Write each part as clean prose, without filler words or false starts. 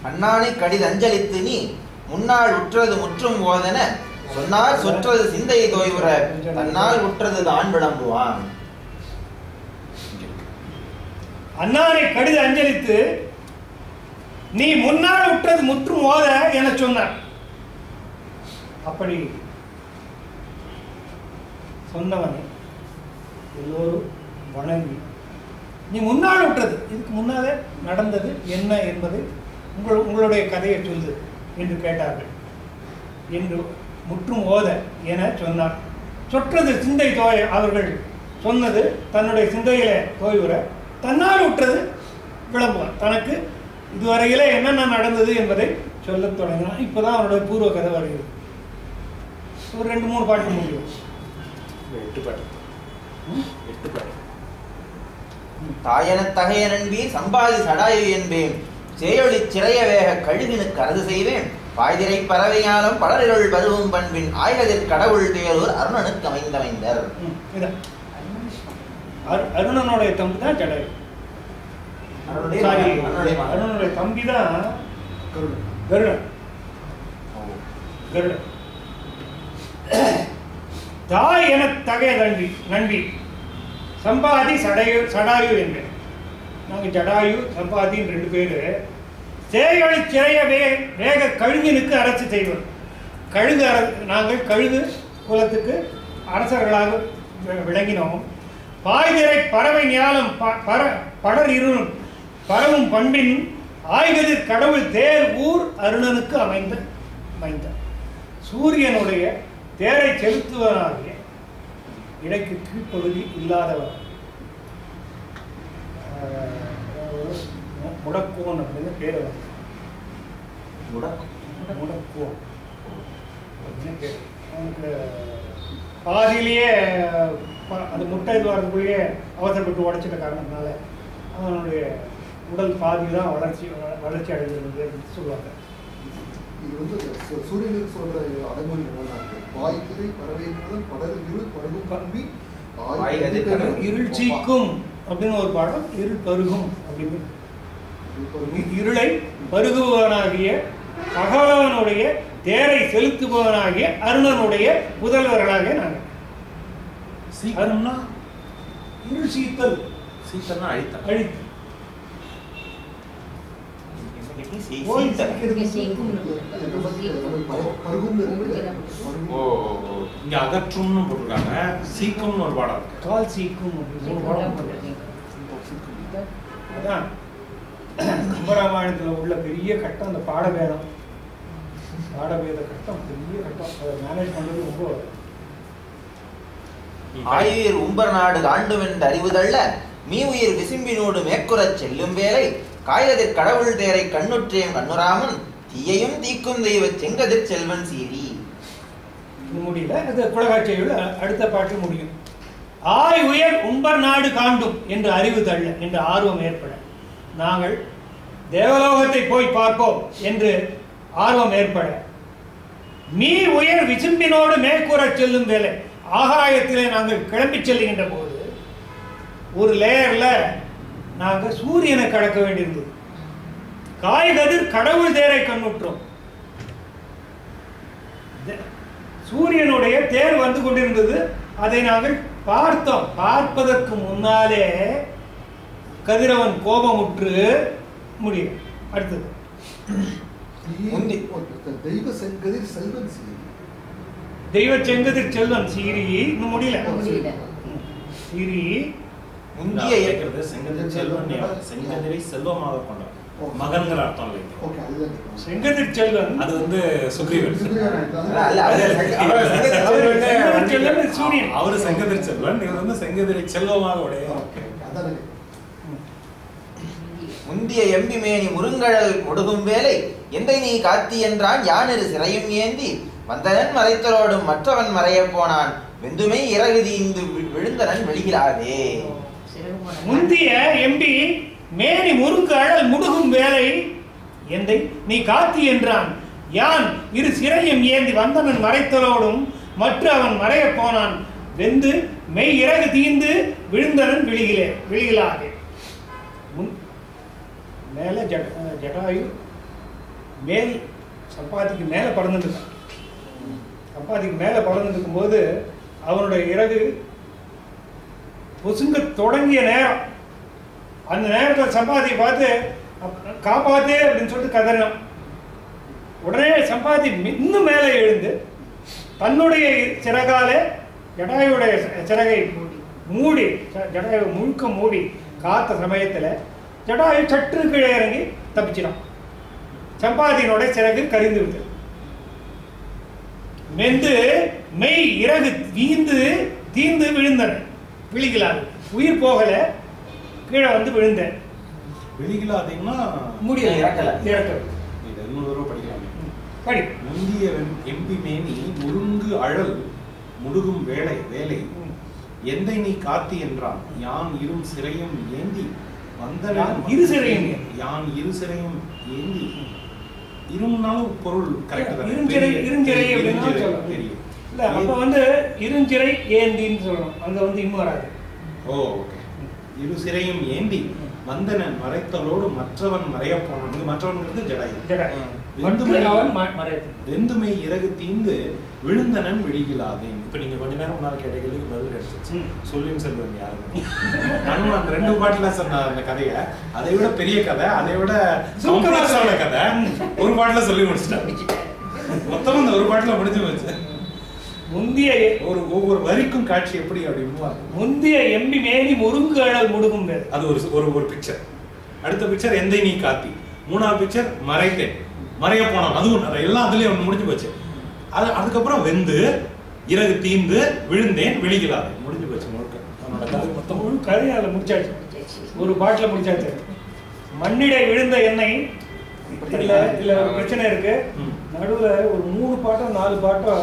அண்ணானை கடிதஞ்சலித்து நீ முன்னால் உற்றது முற்றும் ஓதன சொன்னால் சொற்றது சிந்தை தோய்வுற தன்னால் உற்றது தான் விளம்புவான். அண்ணானை கடித அஞ்சலித்து நீ முன்னால் உற்றது முற்றும் ஓத என சொன்னார். அப்படி சொன்னவனை எல்லோரும் வணங்கி நீ முன்னால் உற்றது இதுக்கு முன்னாலே நடந்தது என்ன என்பதை உங்களுடைய கதையை சொல்லு என்று கேட்டார்கள். என்று முற்றும் ஓத என சொன்னார். சொற்றது சிந்தை தோய் அவர்கள் சொன்னது தன்னுடைய சிந்தையில தோய்வுற தன்னால் உற்றது விளம்புவார். தனக்கு இதுவரையில என்னென்ன நடந்தது என்பதை சொல்ல தொடங்கினான். இப்பதான் அவனுடைய பூர்வ கதை வருகிறது. ஒரு 2-3 பாட்டு முடியும். 8 பாட்டு. தாயன தகைய நண்பி சம்பாதி சடாயு என்பேன் சேயொளி சிறைய வேக கழுவினு கருது செய்வேன் பாய்திரை பறவையாலும் பலரிருள் பருவும் பண்பின் ஆய்கதிர் கடவுள் தேரூர் அருணனுக்கு அமைந்தமைந்தர். அருணனுடைய தம்பி தான் ஜடாயு. அருணனுடைய தம்பி தான் கருடன். தாய் என தகைய நண்பி சம்பாதி சடாயு என்பேன். நாங்கள் ஜடாயு சம்பாதின்னு 2 பேரு சேயொளி சிறைய வேக கழுகினுக்கு அரசு செய்வோம். நாங்கள் கழுகு குலத்துக்கு அரசர்களாக விளங்கினோம். பாய்திரை பறவை ஞாலம் படர் இருளும் பரவும் பண்பின் ஆய்கதிர் கடவுள் தேர் ஊர் அருணனுக்கு அமைந்த சூரியனுடைய தேரை செலுத்துவனாகிய இடைக்கு கீழ்ப்பகுதி இல்லாதவர் முடக்கோன் அப்படின்னு பேர். முடக்கோன் அப்படின்னு பேர். அவனுக்கு பாதியிலேயே அந்த முட்டை வரதுக்குள்ளேயே அவசரப்பட்டு உடைச்சிட்ட காரணத்தினால அவனுடைய உடல் பாதி தான் வளர்ச்சி அடைகிறது சொல்லுவாங்க. இது வந்து சூரியனுக்கு சொல்ற அடைமொழி பாய்திரை பறவை படர் இருள் பருகும் பண்பி இருள் சீக்கும் அப்படின்னு ஒரு பாடம். இருள் பருகும் அப்படின்னு இருளை பருகுவனாகிய பகவானுடைய தேரை செலுத்துபவனாகிய அருணனுடைய புதல்வர்களாக நாங்கள். அருணா இருள் சீத்தல் அழித்து இங்க அகற்றும்னு போட்டிருக்காங்க. சீக்கும்னு ஒரு பாடம் இருக்கு. கால் சீக்கும் அதான் கம்பராமாயணத்துல உள்ள பெரிய கட்டம். அந்த பாடபேத கட்டம் பெரிய கட்டம். அதை மேனேஜ் பண்றது ரொம்ப. ஆயுயிர் உம்பர் நாடு ஆண்டுமென்று அறிவுதல்ல மீ உயிர் விசும்பினோடு மேற்குறச் செல்லும் வேலை காய்கதிர் கடவுள் தேரை கண்ணுற்றேன் கண்ணுராமன் தீயையும் தீக்கும் தெய்வ செங்கதிர் செல்வன் சீரி. முடியல. அது குலகாட்சியில் அடுத்த பாட்டு முடியும். ஆய் உயர் உம்பர் நாடு காண்டும் என்று அறிவு தள்ள என்று ஆர்வம் ஏற்பட நாங்கள் தேவலோகத்தை போய் பார்ப்போம் என்று ஆர்வம் ஏற்பட மீ உயர் விசும்பினோடு மேற்கூறச் செல்லும் வேலை ஆகாயத்திலே நாங்கள் கிளம்பி செல்லுகின்ற போது ஒரு லேயர்ல நாங்கள் சூரியனை கடக்க வேண்டியிருந்தது. காய்கதிர் கடவுள் தேரை கண்ணுற்றோம். சூரியனுடைய தேர் வந்து கொண்டிருந்தது. அதை நாங்கள் பார்த்தோம். பார்ப்பதற்கு முன்னாலே கதிரவன் கோபமுற்று முடியும். அடுத்தது தெய்வ செங்கதிர் செல்வன் சீரி. தெய்வ செங்கதிர் செல்வன் சீரி இன்னும் முடியல. சீரி முந்திய செங்கதிர் செல்வன் செங்கதிரை செல்வமாக கொண்டார் மகன்கிற அர்த்தம் இல்லை. செங்கதிர் செல்வன் அது வந்து சுக்ரீவன். அவரு செங்கதிர் செல்வன், இவர் வந்து செங்கதிரை செல்வமாக உடைய. முந்திய எம்பிமேனி முருங்கழல் முடுகும் வேலை எந்தை நீ காத்தி என்றான் யானிரு சிறையும் ஏந்தி வந்தனன் மறைத்தலோடும் மற்றவன் மறைய போனான் வெந்துமை இறகு தீந்து விழுந்தனன் வெளியிலாதே. முந்திய எம்பி மேனி முருங்கு அழல் முடுகும் வேலை எந்தை நீ காத்தி என்றான் யான் இரு சிறையும் ஏந்தி வந்தனன் மறைத்தலோடும் மற்ற அவன் மறைய போனான் வெந்து மெய் இறகு தீந்து விழுந்தனன் விழிகளாக. மேல ஜடாயு மேல் சப்பாத்திக்கு மேலே பறந்துட்டுருக்கான். சப்பாத்திக்கு மேலே பறந்துட்டு இருக்கும்போது அவனுடைய இறகு பொசுங்க தொடங்கிய நேரம், அந்த நேரத்தில் சப்பாத்தியை பார்த்து காப்பாத்தே அப்படின்னு சொல்லிட்டு கதறினான். உடனே சப்பாத்தி இன்னும் மேலே எழுந்து தன்னுடைய சிறகாலே ஜடாயுடைய சிறகை மூடி, ஜடாயு முழுக்க மூடி காத்த சமயத்தில் ஜடாயு சற்று கீழே இறங்கி தப்பிச்சிடான். சம்பாதியினுடைய சிறகு கரிந்து விட்டது. மெந்து மெய் இறகு தீந்து விழுந்தன. விழிகளாது, உயிர் போகல, கீழே வந்து விழுந்தேன். விழிகளாதீங்கன்னா முடியல, இறக்கல. இது 200 ரூபா படிக்கலாம். படி. முந்திய எம்பி மேனி முருங்கு அழல் முடுகும் வேலை எந்தை நீ காத்தி என்றான். யான் இரும் சிறையும் ஏந்தி வந்த இரு சிறையும் யான் இரு சிறையும் ஏந்தி. இரும்னாலும் பொருள் கரெக்ட் தான். இருஞ்சிறை அப்படின்னா தெரியும். இல்ல, அப்ப வந்து இருஞ்சிறை ஏந்தின்னு சொல்லணும். அங்க வந்து இன்னும் வராது. ஓ ஓகே. இரு சிறையும் ஏந்தி வந்தனன் மறைத்தலோடு மற்றவன் மறைய போனான். மற்றவன்கிறது ஜடாயு. வெந்துமை இறகு தீந்து விழுந்தனன் விழிகளாதேன். இப்ப நீங்க கொஞ்ச நேரம் முன்னால கேட்ட கேள்விக்கு பதில் கிடைச்சிச்சு. சொல்லியும் செல்வன் யாருன்னு நான் 2 பாட்டுல சொன்ன அந்த கதையை, அதை விட பெரிய கதை, அதை விட காம்ப்ளெக்ஸான கதை ஒரு பாட்டுல சொல்லி முடிச்சுட்டேன். மொத்தம் அந்த ஒரு பாட்டுல முடிஞ்சு வச்சு முந்திய ஒவ்வொரு வரிக்கும் காட்சி எப்படி அப்படின்னு முந்திய எம்பி மேனி முருங்கு அழல் முடுகும். அது ஒரு பிக்சர். அடுத்த பிக்சர் எந்தை நீ காத்தி. 3வது பிக்சர் மறைத்தேன், மறைய போனான். அதுவும் எல்லாம் அதுலயே ஒன்று முடிஞ்சு போச்சு. அதுக்கப்புறம் வெந்து இறகு தீந்து விழுந்தேன் விழிகளாது முடிஞ்சு போச்சு. முழு கதையால முடிச்சாச்சு. ஒரு பாட்டில முடிச்சாச்சு. மண்ணிடை விழுந்த எண்ணெய். இதுல ஒரு பிரச்சனை இருக்கு. நடுவுல ஒரு 3 பாட்டோ 4 பாட்டோ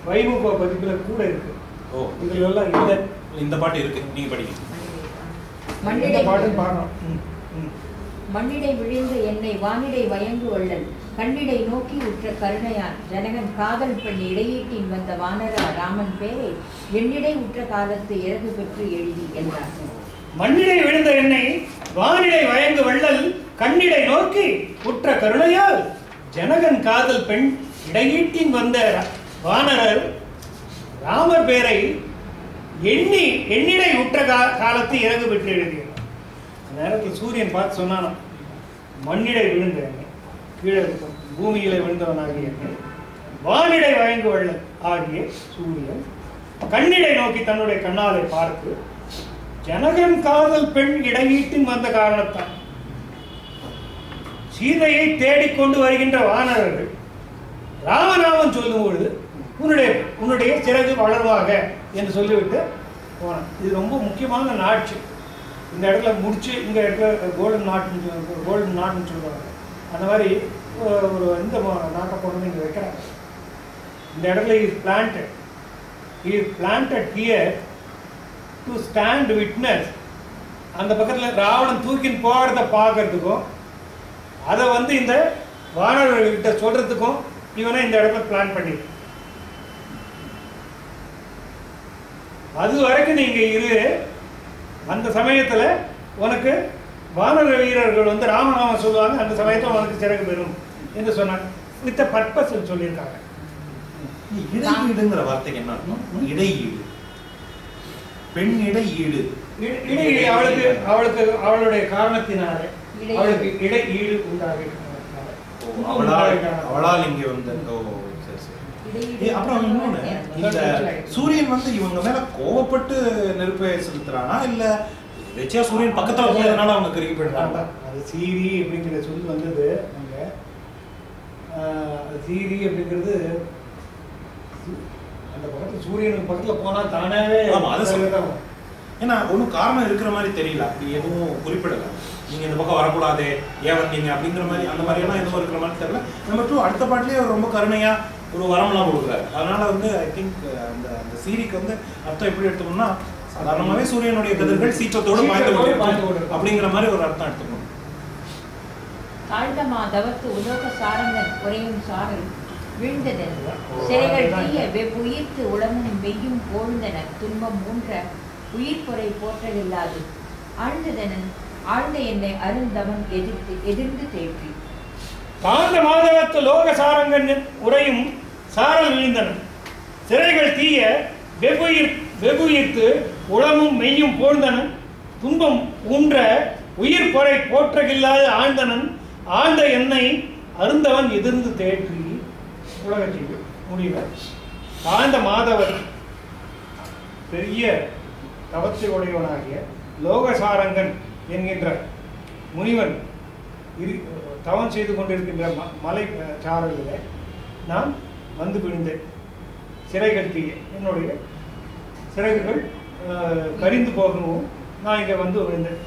வைமுக பதிப்புல கூட இருக்கு. ஓ, இதுல எல்லாம் இல்ல. இந்த பாட்டு இருக்கு, நீங்க படிங்க. மண்ணிடை பாட்டு பாடணும். மண்ணிடை விழுந்த எண்ணெய் வானிடை வயங்கு வள்ளல் கண்ணிடை நோக்கி உற்ற கருணையான் ஜனகன் காதல் பெண் இடையீட்டின் வந்த வானரா ராமன் பேரை எண்ணிடை உற்ற காலத்து இறகு பெற்று எழுதி என்றார். மண்ணிடை விழுந்த எண்ணெய் வானிடை வயங்கு வள்ளல் கண்ணிடை நோக்கி உற்ற கருணையால் ஜனகன் காதல் பெண் இடையீட்டின் வந்த வானரர் ராமர் பேரை எண்ணிடை உற்ற காலத்து இறகு பெற்று எழுதினார். நேரத்தில் சூரியன் பார்த்து சொன்னானா, மண்ணிடை விழுந்த எண்ணெய், கீழே இருக்கும் பூமியில விழுந்தவனாகிய எண்ணெய், வானிடை வயங்கு வள்ளல் ஆகிய சூரியன் கண்ணிடை நோக்கி தன்னுடைய கண்ணாலை பார்த்து ஜனகன் காதல் பெண் இடையீட்டின் வந்த காரணத்தான் சீதையை தேடிக்கொண்டு வருகின்ற வானரர்கள் ராமநாமம் சொல்லும் பொழுது உன்னுடைய சிறகு வளர்வாக என்று சொல்லிவிட்டு போனான். இது ரொம்ப முக்கியமான நாட்சி. இந்த இடத்துல முடிச்சு இந்த இடத்துல கோல்டன் நாட்னு சொல்லுவாங்க. அந்த மாதிரி ஒரு இந்த நாட்டை கொண்டு இங்கே வைக்கிறாங்க. இந்த இடத்துல is planted here to stand witness. அந்த பக்கத்தில் ராவணன் தூக்கின்னு போகிறத பார்க்கறதுக்கும் அதை வந்து இந்த வானரர்கிட்ட சொல்றதுக்கும் இவனை இந்த இடத்துல பிளான் பண்ணி, அது வரைக்கும் நீங்க இரு, அந்த சமயத்துல உனக்கு வானர வீரர்கள் வந்து ராமநாமம் சொல்லுவாங்க, அந்த சமயத்துல உனக்கு சிறகு பெறும் என்று சொன்னாங்க. வித் பர்பஸ் சொல்லியிருக்காங்க. இடையீடுங்கிற வார்த்தைக்கு என்ன அர்த்தம்? இடையீடு, பெண் இடையீடு. இடையீடு அவளுக்கு அவளுடைய காரணத்தினாலே அவளுக்கு இடையீடு உண்டாக அவளால் இங்க வந்து. அப்புறம் இன்னொன்னு, இந்த சூரியன் வந்து இவங்க மேல கோவப்பட்டு நெருப்பை செலுத்துறானா இல்ல வெச்சியா சூரியன் பக்கத்துல போனதுனால அவங்க கருகி போயிடுறாங்க? அது சீரி அப்படிங்கிற சொல் வந்தது. அங்க சீரி அப்படிங்கிறது அந்த பக்கத்துல சூரியனுக்கு பக்கத்துல போனா தானாவே. ஏன்னா ஒன்றும் காரணம் இருக்கிற மாதிரி தெரியல, அப்படி எதுவும் குறிப்பிடல. நீங்க இந்த பக்கம் வரக்கூடாது, ஏன் வந்தீங்க அப்படிங்கிற மாதிரி அந்த மாதிரி எல்லாம் எதுவும் இருக்கிற மாதிரி தெரியல. நம்பர் 2, அடுத்த பாட்டிலேயே ரொம்ப கருணையா ஒரு வரம்லாம் கொடுக்குறாரு. அதனால வந்து ஐ திங்க் அந்த அந்த சீரிக்கு வந்து அர்த்தம் எப்படி எடுத்துக்கணும்னா, சாதாரணமாவே சூரியனுடைய கதிர்கள் சீற்றத்தோடு பாய்ந்து அப்படிங்கிற மாதிரி ஒரு அர்த்தம் எடுத்துக்கணும். தாழ்ந்தமா தவத்து உலோக சாரங்கன் குறையும் சாரல் விழுந்ததன் சிறைகள் தீய வெவ்வுயிர்த்து உளமும் வெய்யும் போழ்ந்தன துன்பம் மூன்ற உயிர் பொறை போற்றவில்லாது ஆழ்ந்ததனன் ஆழ்ந்த என்னை அருந்தவன் எதிர்ந்து தேற்றி. காந்த மாதவத்து லோக சாரங்கன் உரையும் சாரல் விழுந்தன. சிறைகள் தீய வெகுயிர்த்து உளமும் மெய்யும் போழ்ந்தனன். துன்பம் ஊன்ற உயிர் பொறை போற்றகில்லாத ஆழ்ந்தனன். ஆழ்ந்த எண்ணெய் அருந்தவன் எதிர்ந்து தேற்றி. உலகத்தில் முடிவ காந்த மாதவர் பெரிய தவத்தை உடையவனாகிய லோகசாரங்கன் என்கின்ற முனிவன் தவம் செய்து கொண்டிருக்கின்ற மலை சாரலில் நான் வந்து விழுந்தேன். சிறைகள் தீய என்னுடைய சிறகுகள் கரிந்து போகணும். நான் இங்கே வந்து விழுந்தேன்.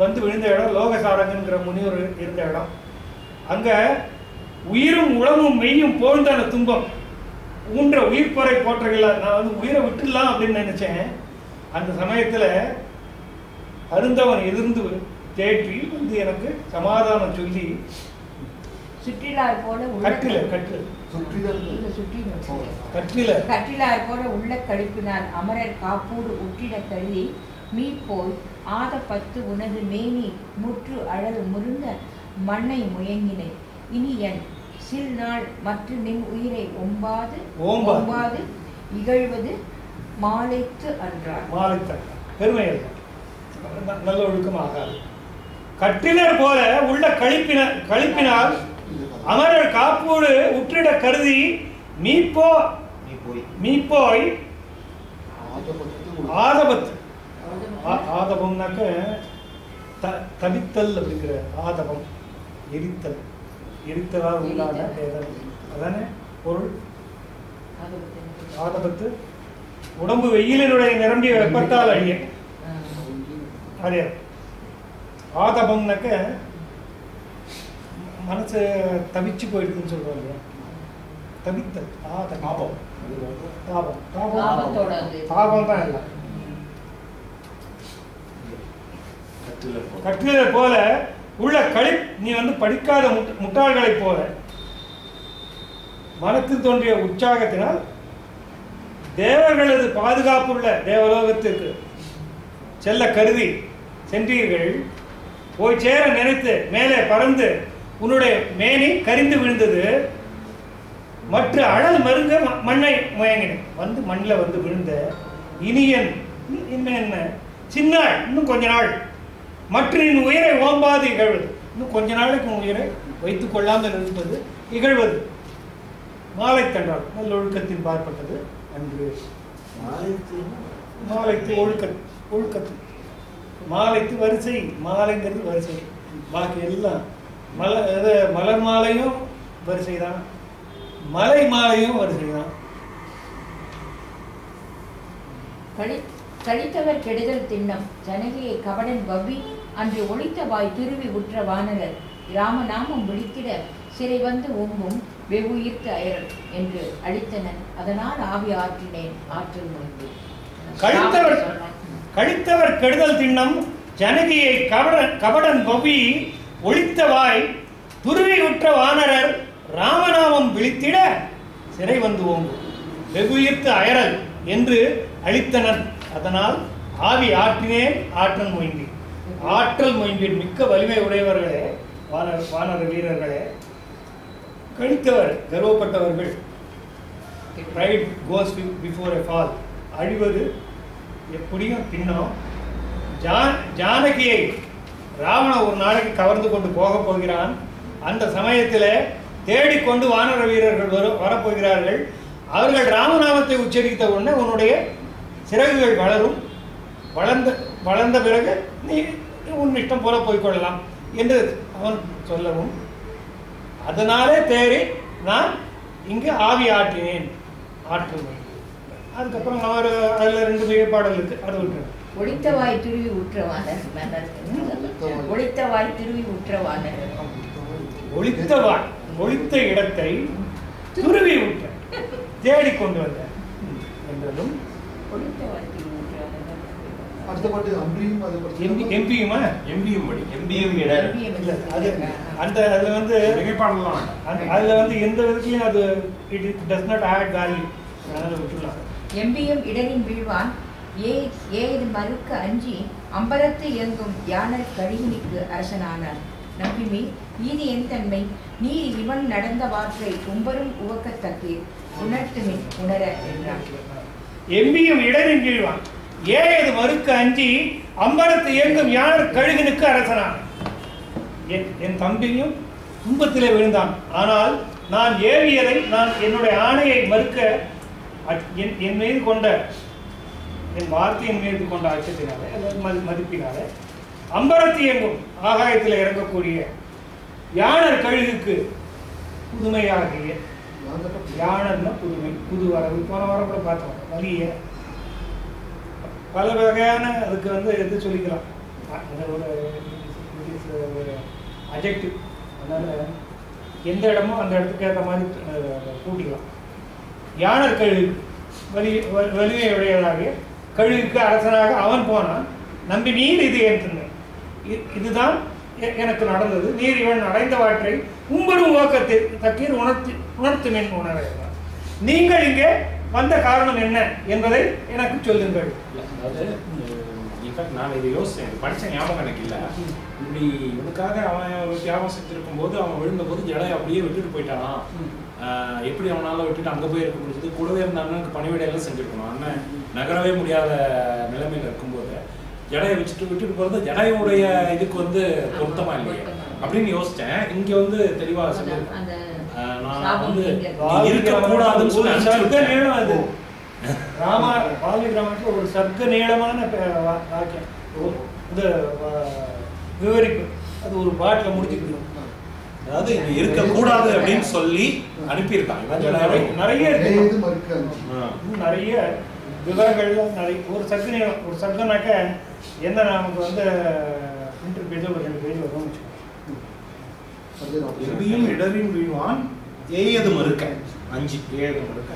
வந்து விழுந்த இடம் லோகசாரங்கன்கிற முனிவர் இருந்த இடம். அங்கே உயிரும் உளமும் மெய்யும் போழ்ந்தான துன்பம் ஊன்ற உயிர் பொறை போற்றகில்ல. நான் வந்து உயிரை விட்டுடலாம் அப்படின்னு நினைச்சேன். அந்த சமயத்தில் அருந்தவன் எதிர்ந்து தேற்றி வந்து எனக்கு சமாதானம் சொல்லி சுற்றிலார் போல கற்றிலார் போல உள்ள கழிப்பினால் அமரர் காப்பூடு உற்றிட கருதி மீ போய் ஆத பத்து உனது மேனி முற்று அழல் முருங்க மண்ணை முயங்கினை. இனி என் சில் நாள் மற்ற நின் உயிரை ஓம்பாது இகழ்வது மாலைத்து அன்றார். பெருமை நல்ல ஒழுக்கமாகாது. கற்றினர் போல உள்ள கழிப்பினால் அமரர் காப்போடு உற்றிட கருதி மீப்போய் ஆதபத்து. ஆதபம்னாக்க தவித்தல் அப்படிங்கிற ஆதபம், எரித்தலால் உண்டான அதானே பொருள். ஆதபத்து உடம்பு வெயிலினுடைய நிரம்பிய வெப்பத்தால் அழிய. அதே ஆதபம்னாக்க மனசு தவிச்சு போயிடுதுன்னு சொல்றாங்க. தவித்தல் தாபம் தான் இல்லை. கற்றிலை போல உள்ள நீ வந்து படிக்காத முட்டாள்களை போல மனத்தில் தோன்றிய உற்சாகத்தினால் தேவர்களது பாதுகாப்புள்ள தேவலோகத்திற்கு செல்ல கருதி சென்றீர்கள். போய் சேர நினைத்து மேலே பறந்து உன்னுடைய மேனி கரிந்து விழுந்தது. மற்ற அழல் மருங்க மண்ணை முயங்கினேன். வந்து மண்ணில் வந்து விழுந்த இனியன் இன்னும் என்ன சின்னாள் இன்னும் கொஞ்ச நாள் மற்ற என் உயிரை ஓம்பாது இகழ்வது. இன்னும் கொஞ்ச நாளைக்கு உயிரை வைத்துக் கொள்ளாமல் இருப்பது இகழ்வது. மாலை தண்டாள் நல்ல ஒழுக்கத்தின் பார்ப்பட்டது அன்று. மாலைத்து ஒழுக்கத்து மாலைத்து வரிசை. மாலைங்கிறது வரிசை. பாக்கி எல்லாம் மலர் மாலையும் வரிசை தான், மலை மாலையும் வரிசை தான். கழித்தவர் கெடுதல் திண்ணம் ஜனகியை கபடன் பவ்வி அன்று ஒளித்த வாய் திருவி உற்ற வானரர் ராமநாமம் விழித்திட சிறை வந்து ஓம்பும் வெகுயிர்த்து அயரல் என்று அழித்தனன். அதனால் ஆவி ஆற்றினேன் ஆற்றல் முடிந்து. கழித்தவர் கெடுதல் திண்ணம் ஜனகியை கபடன் பவ்வி ஒளித்த வாய் துருவி உற்ற வானரர் ராமநாமம் விழித்திட சிறை வந்து ஓங்கும் வெகுயிர்த்து அயரல் என்று அழித்தனன். அதனால் ஆவி ஆற்றினேன் ஆற்றல் மொய்ந்தேன். ஆற்றல் மொய்ந்தேன். மிக்க வலிமை உடையவர்களே, வானர வீரர்களே. கழித்தவர் கர்வப்பட்டவர்கள். Pride goes before a fall. அழிவது எப்படியும் பின்னும். ஜானகியை ராவணன் ஒரு நாளைக்கு கவர்ந்து கொண்டு போக போகிறான். அந்த சமயத்தில் தேடிக்கொண்டு வானர வீரர்கள் வரப்போகிறார்கள். அவர்கள் ராமநாமத்தை உச்சரித்த உடனே உன்னுடைய சிறகுகள் வளரும். வளர்ந்த பிறகு நீ உன் இஷ்டம் போல போய்கொள்ளலாம் என்று அவன் சொல்லவும், அதனாலே தேறி நான் இங்கு ஆவி ஆற்றினேன் ஆற்றுவேன். அதுக்கப்புறம் அவர் அதில் 2 மிக பாடல் இருக்கு. அது விட்டு ஒளித்தவாய் திருவி உற்றவானர். ஒளித்தவாய் திருவி உற்றவானர். ஒளித்த இடத்தை துருவி விட்ட தேடிக்கொண்டு வந்த என்றதும் எந்த விதத்திலையும் அது does not add value. எம்பியும் இடரின் வீழ்வான் ஏது மறுக்க அஞ்சி அம்பலத்து இயங்கும் யானர் கழினிக்கு அரசனானார். நம்பிமி ஈதி என் தன்மை நீ இவன் நடந்தவாற்றை கும்பரும் உவக்கத்தக்கீர் உணர்த்துமின் உணர என்றான். எம்பியும் இடரின் கீழ்வான் ஏது மறுக்க அஞ்சி அம்பரத்து இயங்கும் யார் கழுகனுக்கு அரசனான். என் தம்பியும் துன்பத்திலே விழுந்தான். ஆனால் நான் ஏவியதை நான் என்னுடைய ஆணையை மறுக்க என் மீது கொண்ட என் வார்த்தையின் மீது கொண்ட அச்சத்தினாலே மதிப்பினாலே அம்பரத்து இயங்கும் ஆகாயத்தில் இறங்கக்கூடிய யானர் கழுகுக்கு புதுமையாகிய யானர்னா புதுமை புது வரவு போன வாரம் கூட பார்த்தோம். வலிய பல வகையான அதுக்கு எது சொல்லிக்கலாம் ஒரு அஜெக்டிவ். அதனால எந்த இடமோ அந்த இடத்துக்கு ஏற்ற மாதிரி கூட்டிக்கலாம். யானர் கழுகு வலிமை உடையவனாகிய கழுகுக்கு அரசனாக அவன் போனான். நம்பி நீர் இது என்று இதுதான் எனக்கு நடந்தது. நீர் இவன் அடைந்தவாற்றை உம்பரும் ஓக்கத்தை தக்கீர் உணர்த்துமென் உணர. நீங்கள் இங்கே வந்த காரணம் என்ன என்பதை எனக்கு சொல்லுங்கள். அதாவது இன்ஃபேக்ட் நான் இதை யோசிச்சேன், படித்த ஞாபகம் எனக்கு இல்லை. இப்படி இவனுக்காக அவன் ஒரு தியாகம் செஞ்சிருக்கும் போது அவன் விழுந்த போது ஜடையை அப்படியே விட்டுட்டு போயிட்டானா, எப்படி அவனால விட்டுட்டு அங்கே போய் இருக்க முடிஞ்சது? கூடவே இருந்த அண்ணனுக்கு பணிவிடையெல்லாம் செஞ்சுருக்கணும். அண்ணன் நகரவே முடியாத நிலைமையில் இருக்கும்போது ஜடையை விட்டுட்டு போகிறது ஜடையுடைய இதுக்கு பொருத்தமா இல்லையே அப்படின்னு யோசிச்சேன். இங்க தெளிவாக சொல்லியிருக்கேன். நான் இருக்கக்கூடாதுன்னு சொல்லி ராமகிராமத்தில் ஒரு சர்க்க நீளமான வாக்கியம் விவரிப்பு அது ஒரு பாட்டில் முடிச்சுக்கணும். அதாவது இது இருக்கக்கூடாது அப்படின்னு சொல்லி அனுப்பியிருக்காங்க. நிறைய விவரங்கள்லாம் நிறைய ஒரு சர்க்க நீளம் ஒரு சர்க்கனாக்க என்ன நமக்கு இன்டர் பேஜ் ஒரு 2 பேஜ் வரும். எம்பியும் இடரின் வீழ்வான் ஏயது மறுக்க 5 ஏயது மறுக்க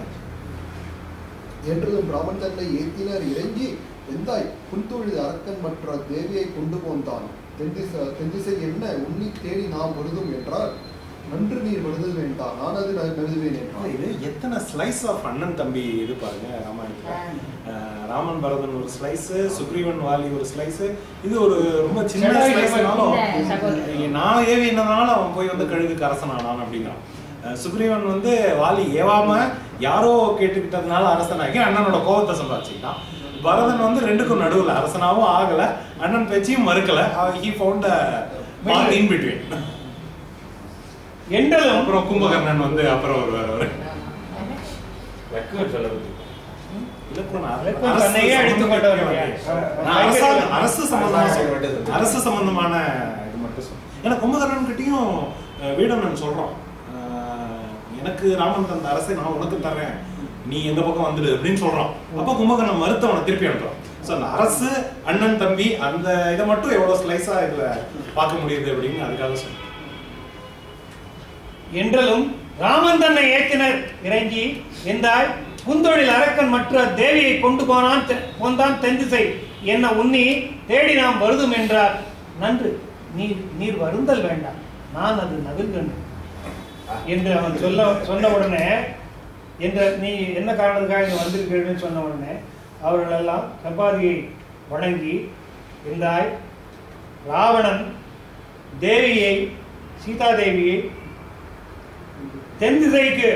என்றதும் பிராமன் தன்னை ஏத்தினர் இறங்கி எந்தாய் புன்தொழில் அரக்கன் மற்ற தேவியை கொண்டு போந்தான். தென்திசை என்ன உன்னி தேடி நாம் வருதும் என்றால் நன்று நீர் வருதல் வேண்டாம் நான் அது நழுதுவேன் என்றால். இது எத்தனை ஸ்லைஸ் ஆஃப் அண்ணன் தம்பி இது பாருங்க ராமாயணத்தில். ராமன் பரதன் ஒரு ஸ்லைஸ், சுக்ரீவன் வாலி ஒரு ஸ்லைஸ். இது ஒரு ரொம்ப சின்ன ஸ்லைஸ்னாலும் நான் ஏவி என்னனாலும் அவன் போய் கழுகுக்கு அரசனானான் அப்படிங்கிறான். சுக்ரீவன் வாலி ஏவாம யாரோ கேட்டுக்கிட்டதுனால அரசனாகி அண்ணனோட கோபத்தை சம்பாதிச்சுக்கிட்டான். பரதன் ரெண்டுக்கும் நடுவில் அரசனாவும் ஆகல, அண்ணன் பேச்சையும் மறுக்கல. he found a path in between. என்றாலும் அப்புறம் கும்பகர்ணன் அப்புறம் வருவார். அரசு சம்பந்தமான இது மட்டும் சொல்றேன். ஏன்னா கும்பகர்ணன் கிட்டையும் வீடனன் சொல்றோம், எனக்கு ராமன் தந்த அரசை நான் உனக்கு தர்றேன், நீ எந்த பக்கம் வந்துடு அப்படின்னு சொல்றான். அப்ப கும்பகர்ணன் மறுத்தவனை திருப்பி அனுப்புறான். ஸோ அந்த அரசு அண்ணன் தம்பி அந்த இதை மட்டும் எவ்வளவு ஸ்லைஸா இதுல பார்க்க முடியுது அப்படின்னு அதுக்காக சொல்றேன். என்றாலும் ராமன் தன்னை ஏற்றினர் இறங்கி எந்தாய் புந்தொழில் அரக்கன் மற்ற தேவியை கொண்டு போந்தான் தென்திசை என்ன உன்னி தேடி நாம் வருதும் என்றார். நன்று நீர் வருந்தல் வேண்டாம் நான் அது நவில்கன் என்று அவன் சொன்ன உடனே என்ற நீ என்ன காரணத்துக்காக இங்கே வந்திருக்கிறேன்னு சொன்ன உடனே அவர்களெல்லாம் சம்பாதியை வணங்கி எந்தாய் ராவணன் தேவியை சீதாதேவியை தென் திசைக்கு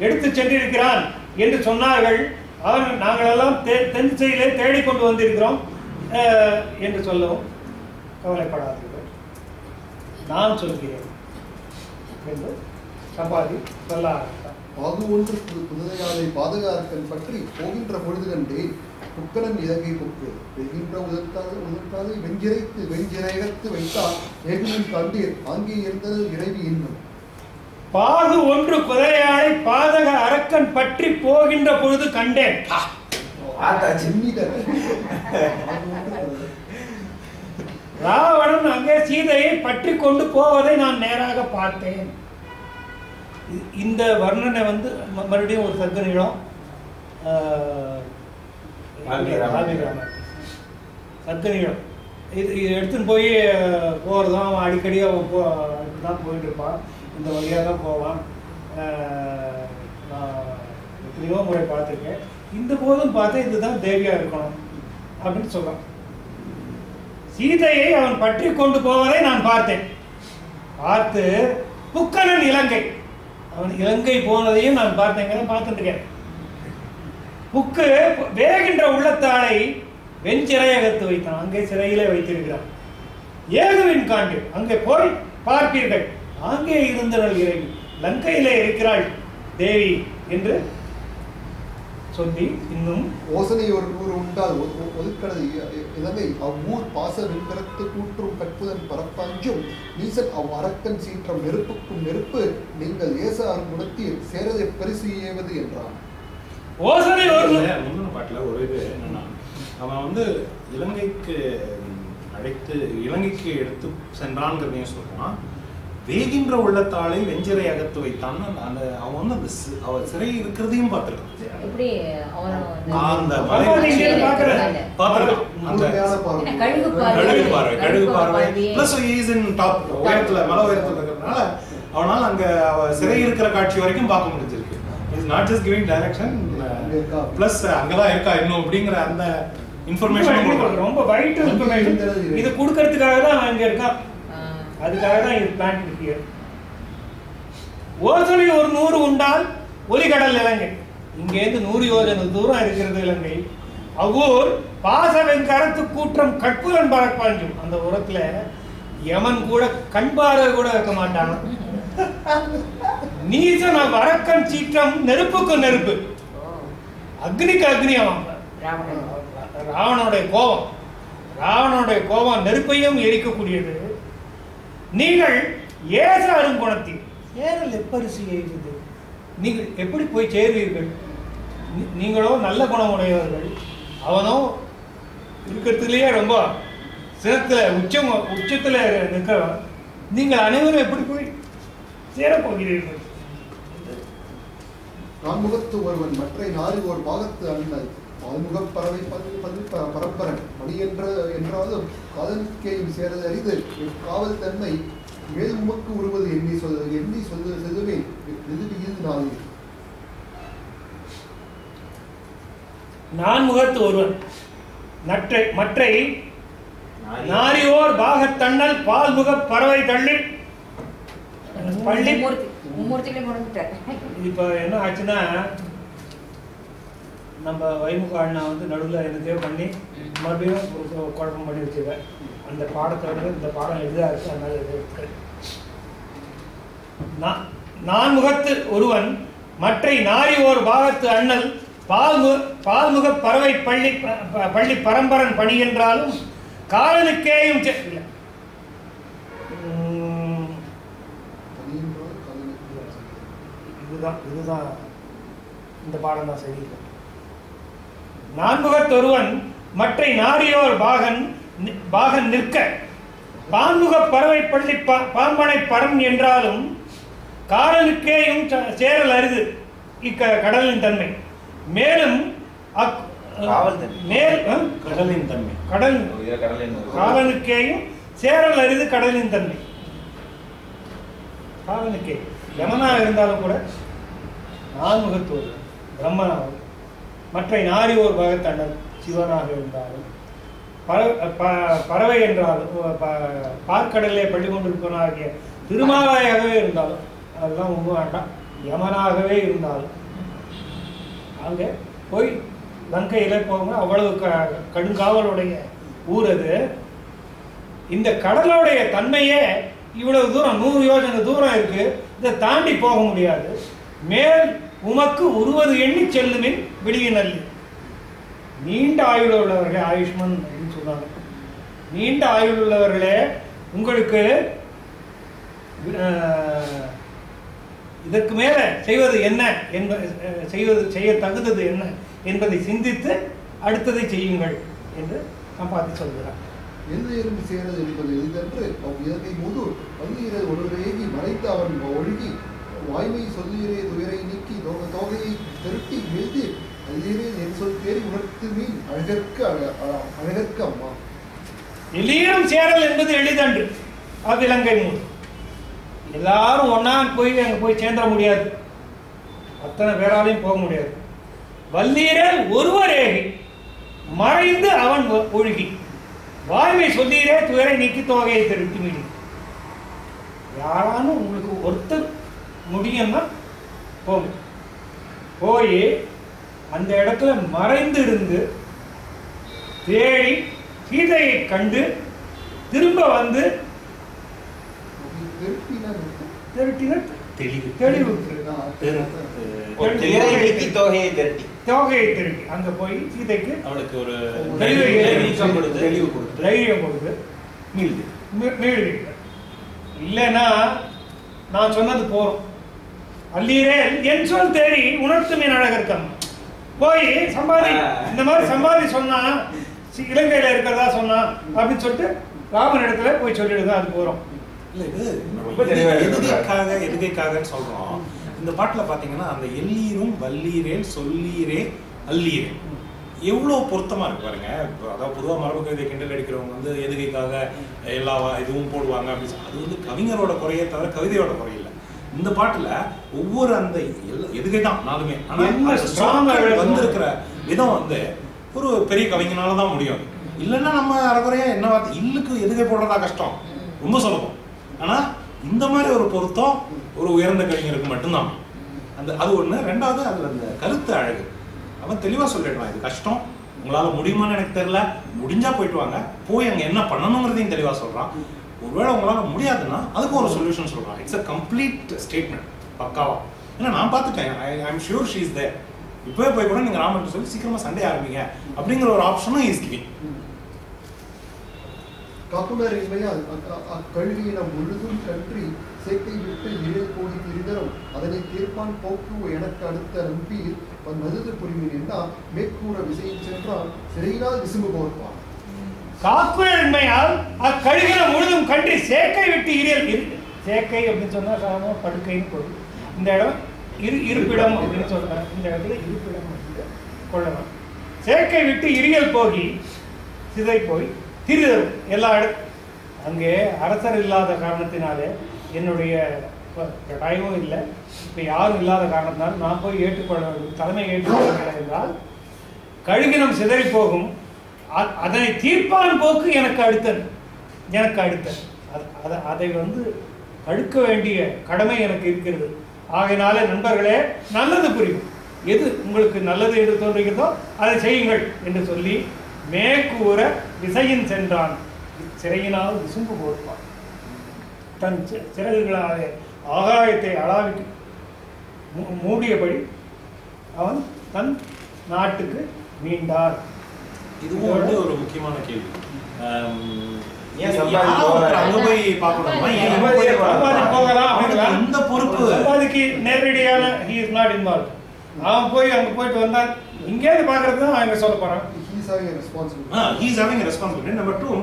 எடுத்து சென்றிருக்கிறான் என்று சொன்னார்கள். நாங்கள் எல்லாம் தென் திசையிலே தேடிக்கொண்டு வந்திருக்கிறோம் என்று சொல்லவும் கவலைப்படாதீர்கள் நான் சொல்கிறேன் என்று சம்பாதி சொல்ல ஆரம்பித்தார். பாது ஒன்று புதுதையாவை பாதகாரக்கன் பற்றி போகின்ற பொழுது கண்டே புக்கரன் இலங்கை புக்கு வெகின்ற உதற்காதை வெஞ்சிரைத்து வைத்தால் ஏகுமின் கண்டீர் அங்கே இருந்தது இறைவி இன்னும். பாது ஒன்று குதிரையாளை பாதக அரக்கன் பற்றி போகின்ற பொழுது கண்டேன். ராவணன் அங்கே சீதையை பற்றி கொண்டு போவதை நான் நேராக பார்த்தேன். இந்த வர்ணனை மறுபடியும் ஒரு சர்க்க நீளம் சர்க்க நீளம் இது எடுத்துன்னு போய் போகிறதும் அவன் அடிக்கடி அவன் தான் போயிட்டு இருப்பான். இந்த வழியாக தான் போவான். நான் எத்தனையோ முறை பார்த்துருக்கேன். இந்த போதும் பார்த்தேன் இதுதான் தேவியாக இருக்கணும் அப்படின்னு சொல்கிறான். சீதையை அவன் பற்றி கொண்டு போவதை நான் பார்த்தேன். பார்த்து புக்கனன் இலங்கை. அவன் இலங்கை போனதையும் நான் பார்த்துட்டு இருக்கேன். புக்கு வேகின்ற உள்ளத்தாளை வெஞ்சிறையகத்து வைத்தான், அங்கே சிறையிலே வைத்திருக்கிறான். ஏகுவின் காண்டு அங்கே போய் பார்ப்பீர்கள், அங்கே இருந்தவள் இறைவி, லங்கையிலே இருக்கிறாள் தேவி என்று சொல்லி இன்னும் ஓசனை ஒரு ஊர் உண்டால் ஒதுக்கடது இலங்கை அவ்வூர் பாச வெண்கரத்து கூற்றும் கற்புதன் பரப்பாஞ்சும் நீசன் அரக்கன் சீற்றம் நெருப்புக்கும் நெருப்பு நீங்கள் ஏச அருங்குணத்தில் சேரதை பரிசு ஏவது என்றான். ஓசனை முந்தின பாட்டுல ஒரு இது என்னன்னா, அவன் வந்து இலங்கைக்கு எடுத்து சென்றான்ங்கிறதையும் சொல்றான். வேகின்ற உள்ளத்தாளை வெஞ்சிரை அகத்து வைத்தான். அந்த அவன் வந்து அந்த அவ சிறை இருக்கிறதையும் பார்த்திருக்கான். அவனால அங்க சிறை இருக்கிற காட்சி வரைக்கும் பார்க்க முடிஞ்சிருக்கு. It's not just giving direction, plus அங்கதான் இருக்கா இன்னும் அப்படிங்கிற அந்த இன்ஃபர்மேஷன் ரொம்ப வைட் இன்ஃபர்மேஷன். இது கொடுக்கறதுக்காக தான் அங்க இருக்கான், அதுக்காக தான் இது பிளான் இருக்கு. ஓசனை ஒரு 100 உண்டால் ஒலிகடல் இலங்கை, இங்கேருந்து 100 யோஜனை தூரம் இருக்கிறது இலங்கை. அவ்வூர் பாச வெண்கரத்து கூற்றம் கற்புதன் பரப்பாஞ்சும், அந்த உரத்துல யமன் கூட கண்பார கூட வைக்க மாட்டான். நீசன் அரக்கன் சீற்றம் நெருப்புக்கு நெருப்பு, அக்னிக்கு அக்னி. அவன் ராவணனுடைய கோபம் நெருப்பையும் எரிக்கக்கூடியது. நீங்கள் ஏச அருங்குணத்தில் சேரல் எப்பரிசு எய்வது, நீங்கள் எப்படி போய் சேர்வீர்கள்? நீங்களோ நல்ல குணமுடையவர்கள், அவனோ இருக்கிறதுலேயே ரொம்ப சிரத்தில் உச்சத்தில் நிற்கிறவன். நீங்கள் அனைவரும் எப்படி போய் சேரப்போகிறீர்கள்? நான்முகத்து ஒருவன் மற்ற நாரி ஒரு பாகத்து அண்ணல் பால்முகப் பறவை பரப்பரன் மணி என்றாலும் காதலுக்கேயும் சேரது அறிது காவல் தன்மை மேல் உமக்கு உருவது எண்ணி சொல்லுவேன் எதிர்வியில் நாளே. நான்முகத்து ஒருவன் மற்றை நாரியோர் பாகத்தண்ணல் பால்முகப் பறவை தள்ளி பள்ளி. இப்ப என்ன ஆச்சுன்னா, நம்ம வைமுக அண்ணா வந்து நடுவில் என்னத்தையோ பண்ணி மறுபடியும் ஒரு குழப்பம் பண்ணி வச்சுருவேன். அந்த பாடத்தை வந்து இந்த பாடம் எளிதாக இருக்கு, அதனால இருக்கு. நான்முகத்து ஒருவன் மற்ற நாரி ஓர் பாகத்து அண்ணல் பால்முக பறவை பள்ளி பரம்பரன் பணி என்றாலும் காலனுக்கேயும் இதுதான் இந்த பாடம் தான் சரி. நான்முகத்தொருவன் மற்ற நாரியோர் பாகன் நிற்க பான்முக பறவை பள்ளி பாம்பனை பரம் என்றாலும் காலனுக்கேயும் சேரல் அரிது கடலின் தன்மை. மேலும் கடலின் தன்மை காலனுக்கேயும் சேரல் அரிது கடலின் தன்மை. காலனுக்கே யமனாக இருந்தாலும் கூட நான்முகத்தோர் பிரம்மனாகும், மற்ற நாரி ஓர் பாகத்தண்ணல் சிவனாக இருந்தாலும் பறவை என்றாலும் பார்க்கடலே பள்ளி கொண்டிருப்பவனாகிய திருமாலாயாகவே இருந்தாலும் அதெல்லாம் ஒன்று வேண்டாம், யமனாகவே இருந்தாலும் அங்கே போய் லங்கையில போங்க. அவ்வளவு கடுங்காவலுடைய ஊர் அது. இந்த கடலுடைய தன்மையே இவ்வளவு தூரம் 100 யோஜனை தூரம் இருக்கு, இதை தாண்டி போக முடியாது. மேல் உமக்கு உருவது எண்ணி செல்லுமின் விழியினல். நீண்ட ஆயுள் உள்ளவர்களே, ஆயுஷ்மன் அப்படின்னு சொல்றாங்க, நீண்ட ஆயுள் உள்ளவர்களே உங்களுக்கு இதற்கு மேல செய்வது என்ன செய்ய தகுந்தது என்ன என்பதை சிந்தித்து அடுத்ததை செய்யுங்கள் என்று சம்பாதி சொல்கிறார். எல்லையரும் சேரது என்பது எளிதன்று இயற்கை முது பல்லுயிரை ஒருவரேகி மறைத்து அவன் ஒழுகி வாய்மை சொல்லுயிரே துயரை நீக்கி தோகையை திருட்டி எழுதி அல்லீரே என் சொல் தேறி உணர்த்து மீன் அழகற்கு அம்மா. எல்லீரும் சேரல் என்பது எளிதன்று அவ்விலங்கை நூல். எல்லாரும் ஒன்னா போய் அங்க போய் சேர்ந்துட முடியாது, அத்தனை பேராலையும் போக முடியாது. வல்லீரல் ஒருவரேகி மறைந்து அவன் ஒழுகி வாய்மை சொல்லீரே துயரை நீக்கி தோகையை திருட்டி மீறி. யாரானும் உங்களுக்கு ஒருத்தர் முடியும்னா போங்க. போய் அந்த இடத்துல மறைந்து இருந்து தேடி சீதையை கண்டு திரும்ப வந்து தொகையை திருட்டி அங்க போய் சீதைக்கு அவளுக்கு ஒரு தைரியம் கொடுத்து மீழ்விக்க. இல்லைன்னா நான் சொன்னது போறோம். அல்லீரே என் சொல் தேடி உணர்த்துமின் அழகர்க்கம் போய் சம்பாதி இந்த மாதிரி சம்பாதி சொன்னா இலங்கையில இருக்கிறதா சொன்னா அப்படின்னு சொல்லிட்டு ராமன் இடத்துல போய் சொல்லிடுதான் அது போறோம். இல்ல இது எதுகைக்காகன்னு சொல்றோம். இந்த பாட்டுல பாத்தீங்கன்னா அந்த எல்லீரும் வல்லீரேல் சொல்லீரே அல்லீரே எவ்வளவு பொருத்தமா இருக்கு பாருங்க. அதாவது பொதுவா மரபு கவிதை கிண்டல் அடிக்கிறவங்க வந்து எதுகைக்காக எல்லா இதுவும் போடுவாங்க அப்படின்னு அது வந்து கவிஞரோட குறையே தவிர கவிதையோட குறையில்லை. இந்த பாட்டுல ஒவ்வொரு அந்த எதுகை தான் நாலுமே, ஆனா வந்திருக்கிற விதம் வந்து ஒரு பெரிய கவிஞனாலதான் முடியும். இல்லைன்னா நம்ம அறகுறையா என்ன வார்த்தை இல்லுக்கு எதுகை போடுறதா கஷ்டம், ரொம்ப சுலபம். ஆனா இந்த மாதிரி ஒரு பொருத்தம் ஒரு உயர்ந்த கவிஞருக்கு மட்டும்தான். அது ஒண்ணு. ரெண்டாவது அதுல அந்த கருத்து அழகு. அவன் தெளிவா சொல்லிடுவான், இது கஷ்டம், உங்களால முடியுமான்னு எனக்கு தெரியல, முடிஞ்சா போயிட்டு வாங்க, போய் அங்க என்ன பண்ணணுங்கிறதையும் தெளிவா சொல்றான். ஒருவேளை உங்களால முடியாதுன்னா அதுக்கு ஒரு சொல்யூஷன் சொல்றான். இட்ஸ் அ கம்ப்ளீட் ஸ்டேட்மெண்ட் பக்காவா. ஏன்னா நான் பார்த்துட்டேன், I am sure she is there. இப்பவே போய் கூட நீங்க ராமன் சொல்லி சீக்கிரமா சண்டே ஆரம்பிங்க அப்படிங்கிற ஒரு ஆப்ஷனும் இஸ் கிவிங். காப்புலர் இன்மையால் அக்கழுவியினம் முழுதும் கன்றி சேக்கை விட்டு இழை போடி திரிதரும் அதனை தீர்ப்பான் போக்கு எனக்கு அடுத்த நம்பீர் மதுது புரிமின் என்றால் மேற்கூற விசையில் சென்றால் சிறையினால் விசும்பு போர்ப்பான். காக்குலர் இன்மையால் அக்கழுவியினம் முழுதும் கன்றி சேக்கை விட்டு இரியல் சேக்கை அப்படின்னு சொன்னா சாதாரண படுக்கைன்னு போகுது. இந்த இடம் இருப்பிடம் அப்படின்னு சொல்றாங்க. இந்த இடத்துல இருப்பிடம் அப்படின்னு கொள்ளலாம். சேக்கை விட்டு இரியல் போகி சிதை போய் திரிதரும் எல்லா அங்கே அரசர் இல்லாத காரணத்தினாலே என்னுடைய கட்டாயமும் இல்லை, இப்போ யாரும் இல்லாத காரணத்தினால் நான் போய் ஏற்றுக்கொள்ள தலைமை ஏற்றுக்கொள்கிறேன் என்றால் கழுகினம் சிதறி போகும். அதனை தீர்ப்பான் போக்கு எனக்கு அடுத்தது அதை வந்து அடுக்க வேண்டிய கடமை எனக்கு இருக்கிறது. ஆகையினாலே நண்பர்களே, நல்லது புரியும், எது உங்களுக்கு நல்லது என்று தோன்றுகிறதோ அதை செய்யுங்கள் என்று சொல்லி மேற்கூற விசையின் சென்றான். சிறையினால் விசும்பு போர்ப்பான். தன் சிறகுகளாலே ஆகாயத்தை அளாவி மூடியபடி அவன் தன் நாட்டுக்கு மீண்டார். இதுவும் வந்து ஒரு முக்கியமான கேள்வி. இந்த பொறுப்பு நேரடியான he is not involved. அவன் போய் அங்க போயிட்டு வந்தான், இங்கேருந்து பாக்குறது தான் அவங்க சொல்ல போறான். he is having a responsibility. Number 2,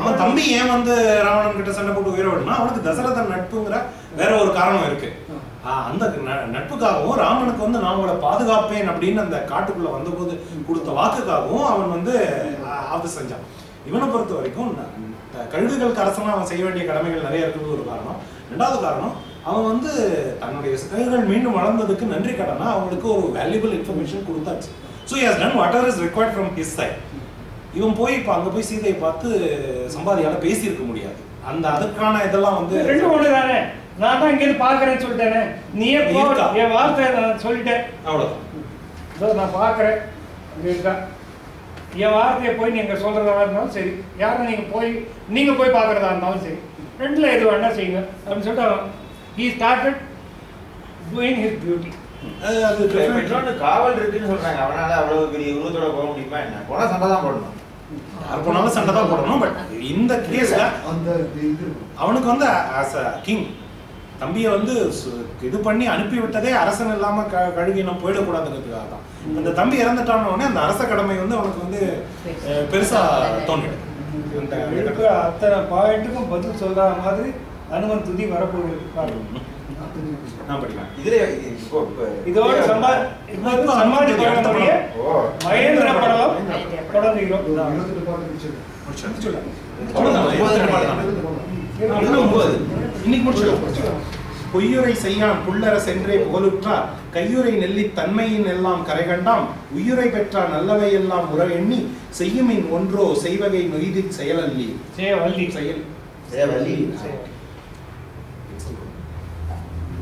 அவன் தம்பி ஏன் வந்து ராவணன் கிட்ட சண்டை போட்டு உயிரை விடனா, அவனுக்கு தசரதன் நட்புங்கிற வேற ஒரு காரணம் இருக்கு. அந்த நட்புக்காகவும் ராமனுக்கு வந்து நான் அவளை பாதுகாப்பேன் அப்படின்னு அந்த காட்டுக்குள்ள வந்தபோது கொடுத்த வாக்குக்காகவும் அவன் வந்து ஆபத்து செஞ்சான். இவனை பொறுத்த வரைக்கும் கழுகுகளுக்கு அரசனா அவன் செய்ய வேண்டிய கடமைகள் நிறைய இருக்கிறது ஒரு காரணம். ரெண்டாவது காரணம், அவன் வந்து தன்னுடைய கழுகுகள் மீண்டும் வளர்ந்ததுக்கு நன்றி கடனா அவங்களுக்கு ஒரு வேல்யூபிள் இன்ஃபர்மேஷன் கொடுத்தாச்சு. So he has done whatever is required from his side. இவன் போய் இப்போ அங்கே போய் சீதையை பார்த்து சம்பாதியால பேசியிருக்க முடியாது. அந்த அதுக்கான இதெல்லாம் வந்து ரெண்டு ஒன்று தானே. நான் தான் இங்கேருந்து பார்க்குறேன்னு சொல்லிட்டேனே, நீயே என் வார்த்தை நான் சொல்லிட்டேன், அவ்வளோதான். நான் பார்க்குறேன் அங்கே இருக்கா, என் வார்த்தையை போய் நீங்கள் சொல்கிறதா இருந்தாலும் சரி, யாரும் நீங்கள் போய் பார்க்குறதா இருந்தாலும் சரி, ரெண்டில் எது வேணா செய்யுங்க அப்படின்னு சொல்லிட்டு he started doing his duty. காவல் இருக்குன்னு சொல்றாங்க, அவனால அவ்வளவு பெரிய உருவத்தோட போக முடியுமா என்ன? போனா சண்டை தான் போடணும், யார் போனாலும் சண்டை தான் போடணும். பட் இந்த கேஸ்ல அவனுக்கு வந்து ஆஸ் அ கிங் தம்பியை வந்து இது பண்ணி அனுப்பி விட்டதே அரசன் இல்லாம கழுகி நம்ம போயிடக்கூடாதுங்கிறதுக்காக தான். அந்த தம்பி இறந்துட்டான உடனே அந்த அரச கடமை வந்து அவனுக்கு வந்து பெருசா தோன்றிடும். அத்தனை பாயிண்ட்டுக்கும் பதில் சொல்ற மாதிரி அனுமன் துதி வரப்போகுது. இதோட சம்பாதி மகேந்திர படலம் தொடங்குகிறோம். பொய்யுரை செய்யான் புல்லர சென்றே புகழுற்றார் கையுரை நெல்லி தன்மையின் எல்லாம் கரை கண்டாம் உய்யுரை பெற்றார் நல்லவை எல்லாம் உற எண்ணி செய்யுமின் ஒன்றோ செய்வகை நொய்தி செயலல்லி செயல்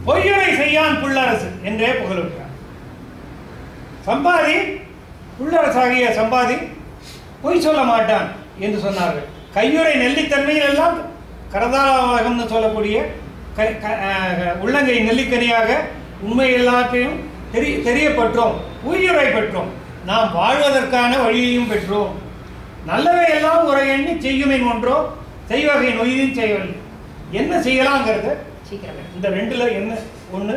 பொய்யனை செய்யான் புள்ளரசு என்றே புகழ்கிறார். சம்பாதி புள்ளரசாகிய சம்பாதி பொய் சொல்ல மாட்டான் என்று சொன்னார்கள். கையுறை நெல்லித்தன்மையில் எல்லாம் கரதாரகம்னு சொல்லக்கூடிய உள்ளங்கை நெல்லிக்கனியாக உண்மை எல்லாத்தையும் தெரியப்பட்டோம், உயிரை பெற்றோம், நாம் வாழ்வதற்கான வழியையும் பெற்றோம். நல்லவை எல்லாம் உரை எண்ணி செய்யுமின் ஒன்றோ செய்வகை நொய்யும் செய்யவில்லை. என்ன செய்யலாங்கிறது இந்த ரெண்டுல என்ன ஒன்று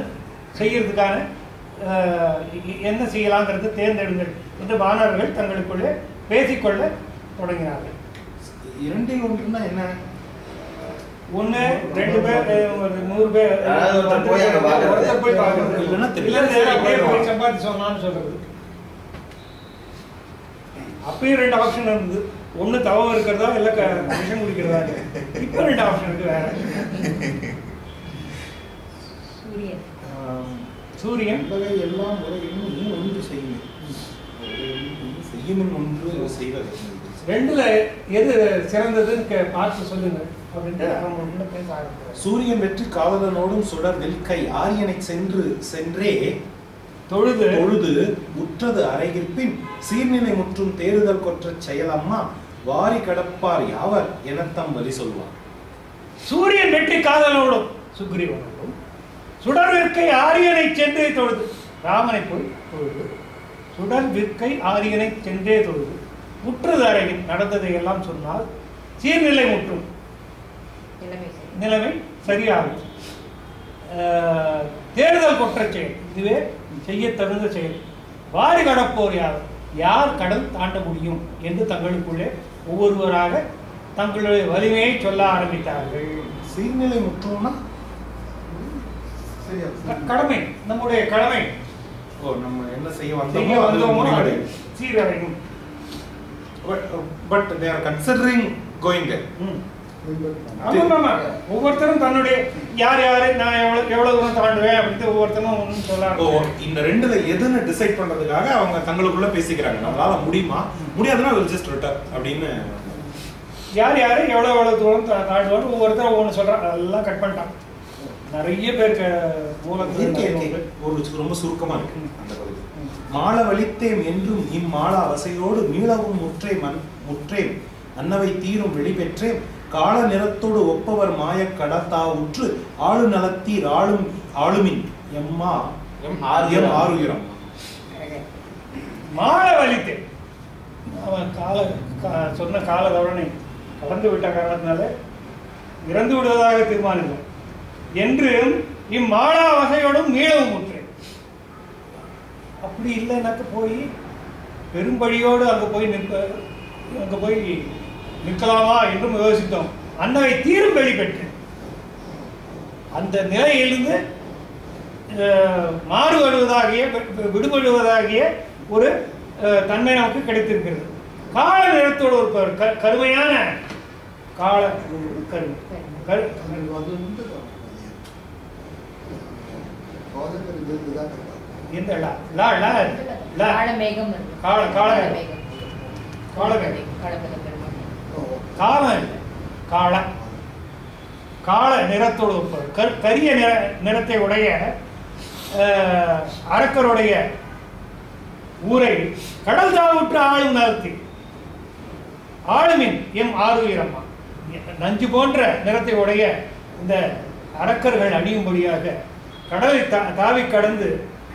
செய்யறதுக்கான என்ன செய்யலாங்கிறது தேர்ந்தெடுங்கள் என்று வானர்கள் தங்களுக்குள்ளே பேசிக்கொள்ள தொடங்கினார்கள். இரண்டில் ஒன்றுனா என்ன? ஒண்ணு 2 பேர் 100 பேர் போய் பார்க்கறது இல்லைன்னா சம்பாதி சொன்னான்னு சொல்றது. அப்பயும் 2 ஆப்ஷன் இருந்தது. ஒண்ணு தவம் இருக்கிறதா இல்ல விஷம் குடிக்கிறதா. இப்ப 2 ஆப்ஷன் இருக்கு. வேற சூரியன் எல்லாம் இன்னும் ஒன்று செய்யும் ஒன்று செய்வது. ரெண்டுல எது சிறந்ததுன்னு பார்த்து சொல்லுங்க அப்படின்ட்டு அவங்க பேச ஆரம்பிச்சார். சூரியன் வெற்றி காவலனோடும் சுடர் வெல்கை ஆரியனை சென்றே தொழுது உற்றது அறைகிற்பின் சீர்நிலை முற்றும் தேறுதல் கொற்ற செயலம்மா வாரி கடப்பார் யாவர் எனத்தம் வழி சொல்வார். சூரியன் வெற்றி காதலோடும் சுக்ரீவனோடும் சுடர் விற்கை ஆரியனை சென்றே தொழுது, ராமனை போய் தொழுது, சுடர் விற்கை ஆரியனை சென்றே தொழுது முற்றது அறையில் நடந்ததை எல்லாம் சொன்னால் சீர்நிலை முற்றும், நிலைமை சரியாகும். தேர்தல் கொற்ற செயல், இதுவே செய்ய தகுந்த செயல். வாரி கடப்போர் யார் கடல் தாண்ட முடியும் என்று தங்களுக்குள்ளே ஒவ்வொருவராக தங்களுடைய வலிமையை சொல்ல ஆரம்பித்தார்கள். சீர்நிலை முற்றும்னா கடமை, நம்முடைய கடமை. நம்ம என்ன செய்ய வந்தோமோ சீரடையும். But they are considering going there. ஒவ்வொருத்தரும் தன்னுடைய யார் நான் எவ்வளவு தூரம் தாண்டுவேன் அப்படின்னு ஒவ்வொருத்தரும் சொல்றாங்க. இந்த ரெண்டுல எதுன்னு டிசைட் பண்றதுக்காக அவங்க தங்களுக்குள்ள பேசிக்கிறாங்க. நம்மளால முடியுமா, முடியாதுன்னா ஜஸ்ட் ரிட்டர்ன் அப்படின்னு. யார் எவ்வளவு தூரம் தாண்டுவான்னு ஒவ்வொருத்தரும் ஒவ்வொன்று சொல்றாங்க. அதெல்லாம் கட் பண்ணிட்டான். நிறைய பேருக்கு ஒரு ரொம்ப சுருக்கமா இருக்கு அந்த பகுதி. மாள வலித்தேம் என்றும் இம்மாளா வசையோடு மீளவும் முற்றேன் அன்னவை தீரும் வெளிபெற்றேன் கால நிறத்தோடு ஒப்பவர் மாய கடத்தா உற்று ஆளு நலத்தீர் ஆளுமின் எம்மா ஆறுயிரம். மாள வலித்தேன் அவன் சொன்ன கால தவணை கலந்து விட்ட காரணத்தினால இறந்து விடுவதாக தீர்மானித்தோம் என்று இம்மாளா வகையோடும் மீளவும் முற்றேன். அப்படி இல்லைன்னாக்க போய் பெரும்பழியோடு அங்கே போய் நிற்கலாமா என்றும் யோசித்தோம். அன்னவை தீரும் வெளிப்பெற்றேன். அந்த நிலையிலிருந்து மாறுபடுவதாகிய விடுபடுவதாகிய ஒரு தன்மை நமக்கு கிடைத்திருக்கிறது. கால நிறத்தோடு ஒரு கருமையான கால கால நிறத்தோடு கரிய நிறத்தை உடைய அரக்கருடைய ஊரை கடல் தாவுற்று ஆளும் நலத்தி ஆளுமின் எம் ஆறுயிரம்மா. நஞ்சு போன்ற நிறத்தை உடைய இந்த அரக்கர்கள் அணியும்படியாக கடலை தாவி கடந்து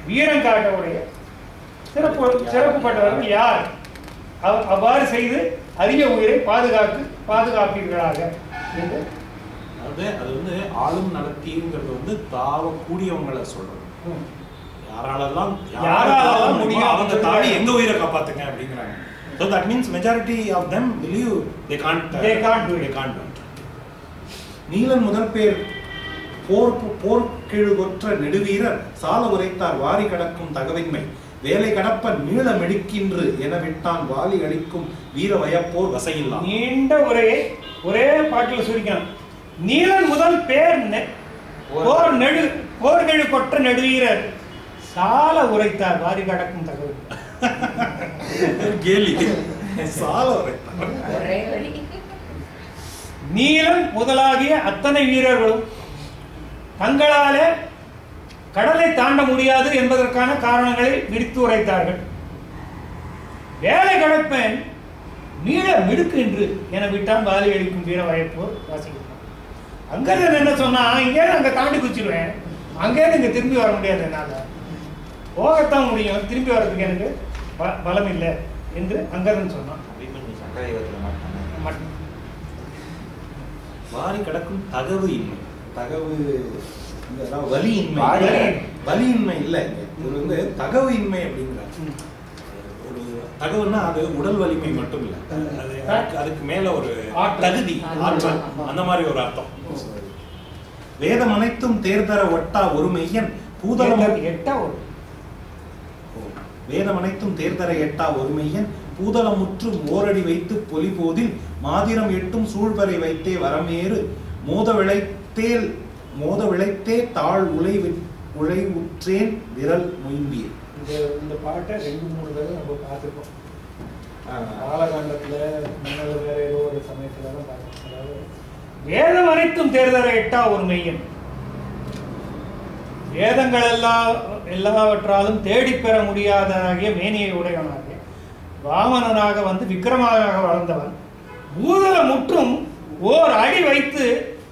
வீரம் காட்டவுடைய சிறப்புப்பட்டவர்கள் யார்? அவ்வாறு செய்து அரிய உயிரை பாதுகாப்பீர்களாக என்று. அது ஆளும் நடத்திங்கிறது தாவக்கூடியவங்களை சொல்றது. யாராலெல்லாம் முடியும் அவங்க தாவி எங்க உயிரை காப்பாத்துங்க அப்படிங்கிறாங்க. So that means majority of them believe they can't do it. Neelan முதல் பேர் போர்க்கெழுகொற்ற நெடுவீரர் சால உரைத்தார் வாரி கடக்கும் தகவின்மை வேலை கடப்பன் நீள மெடுக்கின்று என விட்டான் வாலி அளிக்கும் வீர வயப்போர் வசையில்லா. நீண்ட உரையை ஒரே பாட்டில் சுருக்கணும். நீலன் முதல் பேர் போர்கெழு கொற்ற நெடுவீரர் சால உரைத்தார் வாரி கடக்கும் தகவல். கேலி சால உரைத்தார். நீலன் முதலாகிய அத்தனை வீரர்களும் தங்களாலே கடலை தாண்ட முடியாது என்பதற்கான காரணங்களை விரித்து உரைத்தார்கள். வேலை கடப்பேன் மீள மிடுக்கின்று என விட்டான் வாலி அளிக்கும் வீர வயப்போர் வாசிக்கிறான். அங்கேருந்து என்ன சொன்னா, இங்கேருந்து அங்கே தாண்டி குச்சிடுவேன், அங்கேருந்து இங்கே திரும்பி வர முடியாது, என்னால் போகத்தான் முடியும், திரும்பி வர்றதுக்கு எனக்கு பலம் இல்லை என்று அங்கேருந்து சொன்னான். வாரி கிடக்கும் தகவு இன்மை, தகவு வலியின்மை, வலியின்மை இல்லை, இது வந்து தகவு இன்மை அப்படிங்கிறார். ஒரு தகவுன்னா அது உடல் வலிமை மட்டும் இல்லை, அதுக்கு மேல ஒரு தகுதி, ஆற்றல், அந்த மாதிரி ஒரு அர்த்தம். வேதம் அனைத்தும் தேர்தர ஒட்டா ஒரு மெய்யன் பூதலம் எட்டா ஒரு வேதம் அனைத்தும் தேர்தர எட்டா ஒரு மெய்யன் பூதலமுற்று ஓரடி வைத்து பொலி போதில் மாதிரம் எட்டும் சூழ்வரை வைத்தே வரமேறு மோத விளைத்தே தாழ் உழை உற்றேன் விரல் மொயம்பிய. இந்த பாட்டை 2-3 தடவை நம்ம பார்த்துருக்கோம். காலகாண்டத்துல மன்னல வேற ஏதோ ஒரு சமயத்துல தான் பார்க்கணும். அதாவது வேதம் அனைத்தும் தேர்தர எட்டா ஒரு மெய்யன், வேதங்கள் எல்லாவற்றாலும் தேடி பெற முடியாததாகிய மேனியை உடையவனாக வாமனனாக வந்து விக்கிரமாக வளர்ந்தவன் பூதல முற்றும் ஓர் அடி வைத்து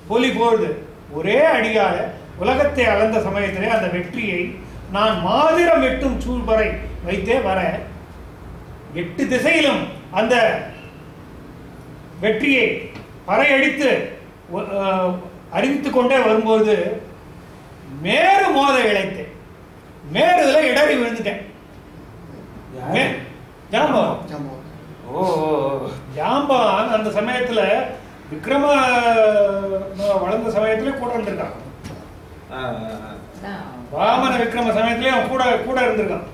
பொலி போடுது. ஒரே அடியால உலகத்தை அளந்த சமயத்திலே அந்த வெற்றியை நான் மாதிரம் எட்டும் சூழ்பறை வைத்தே வர 8 திசையிலும் அந்த வெற்றியை பறையடித்து அறிவித்துக் கொண்டே வரும்போது மேரு மோத இழைத்தேன், மேருல இடறி விழுந்துட்டேன். ஜாம்பவான் அந்த சமயத்துல விக்ரம வளர்ந்த சமயத்துல கூட இருந்திருக்கான், வாமன விக்ரம சமயத்திலேயே அவன் கூட இருந்திருக்கான்,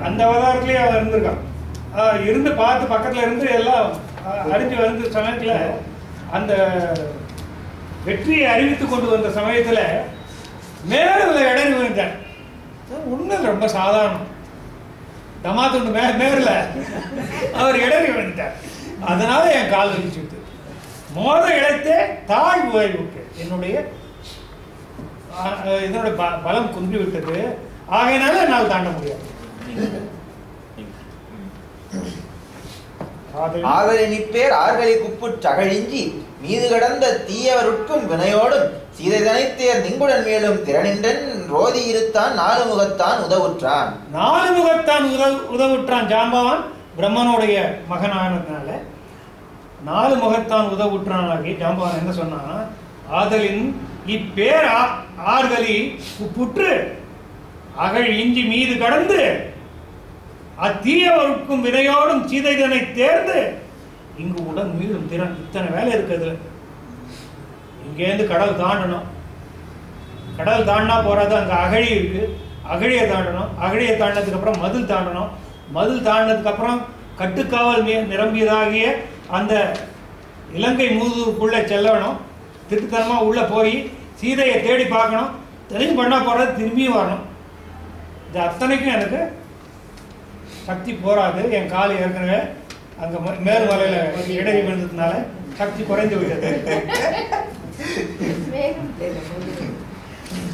அந்த அவதாரத்திலேயே அவன் இருந்திருக்கான். இருந்து பார்த்து பக்கத்துல இருந்து எல்லாம் அறிஞ்சு வந்த சமயத்துல அந்த வெற்றியை அறிவித்துக் கொண்டு வந்த சமயத்துல மேல இடறி விழுந்தார். உண்மை ரொம்ப சாதாரணம், தமாத்துண்டு மேல அவர் இடறி விழுந்தார். அதனால என் கால் வலிச்சுட்டு மோத இழைத்தே தாழ் ஓய்வுக்கு இதனுடைய பலம் குன்றி விட்டது, ஆகையினால என்னால் தாண்ட முடியாது. ஆதலினிப்பேர் ஆர்களை குப்புச் சகழிஞ்சி மீது கடந்த தீயவருட்கும் வினையோடும் சீதை தனைத்தேர் நிங்குடன் மேலும் திறனின்றன் ரோதி இருத்தான் 4 முகத்தான் உதவுற்றான். 4 முகத்தான் உதவுற்றான். ஜாம்பவான் பிரம்மனுடைய மகனானதுனால 4 முகத்தான் உதவுற்றான் ஆகி ஜாம்பவான் என்ன சொன்னா, ஆதலின் இப்பேர் ஆர்கலி புற்று அகழ் இஞ்சி மீது கடந்து அத்தீயவருக்கும் வினையோடும் சீதைதனை தேர்ந்து இங்கு உடன் மீளும் திறன். இத்தனை வேலை இருக்குது. இங்கேருந்து கடல் தாண்டணும், கடல் தாண்டினா போறாது, அங்க அகழி இருக்கு, அகழியை தாண்டணும், அகழியை தாண்டினதுக்கு அப்புறம் மதில் தாண்டணும், மதில் தாண்டினதுக்கு அப்புறம் கட்டுக்காவல் நிரம்பியதாகிய அந்த இலங்கை மூதுக்குள்ள செல்லணும், திருத்தனமா உள்ள போய் சீதையை தேடி பார்க்கணும், தெரிஞ்சு பண்ணா போறது, திரும்பியும் வரணும். இது அத்தனைக்கும் எனக்கு சக்தி போராது. என் கால் ஏற்கனவே அங்க மேல்மலையில இடறி விழுந்ததுனால சக்தி குறைந்து விட்டது.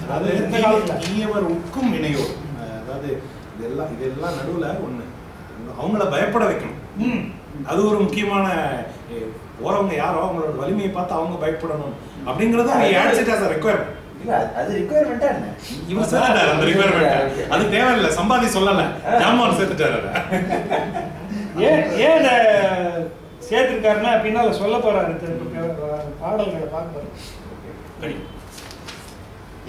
அதாவது உட்கும் வினையோர், அதாவது இதெல்லாம் நடுவுல ஒண்ணு அவங்கள பயப்பட வைக்கணும். அது ஒரு முக்கியமான, போறவங்க யாரோ அவங்களோட வலிமையை பார்த்து அவங்க பயப்படணும் அப்படிங்கறது ரெக்குயர்மெண்ட். அது ரிக்வயர்மெண்டா என்ன? இவர் சேர்த்துட்டாரு அந்த ரிக்வயர்மெண்ட், அது தேவையில்லை, சம்பாதி சொல்லல, ஜாம்பவான் சேர்த்துட்டாரு. ஏன் சேர்த்திருக்காருன்னா பின்னால சொல்ல போறாரு, பாடல்களை பார்க்க.